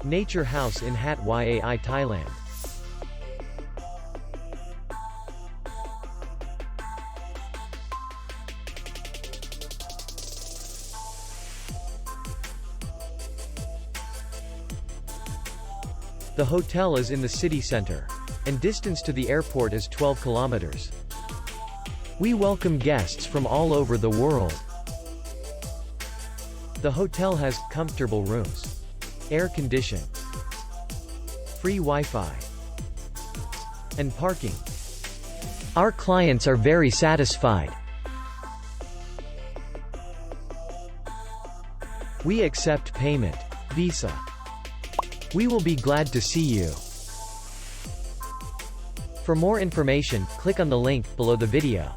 Nature House in Hat Yai, Thailand. The hotel is in the city center, and distance to the airport is 12 kilometers. We welcome guests from all over the world. The hotel has comfortable rooms, air condition, free Wi-Fi, and parking. Our clients are very satisfied. We accept payment, Visa. We will be glad to see you. For more information, click on the link below the video.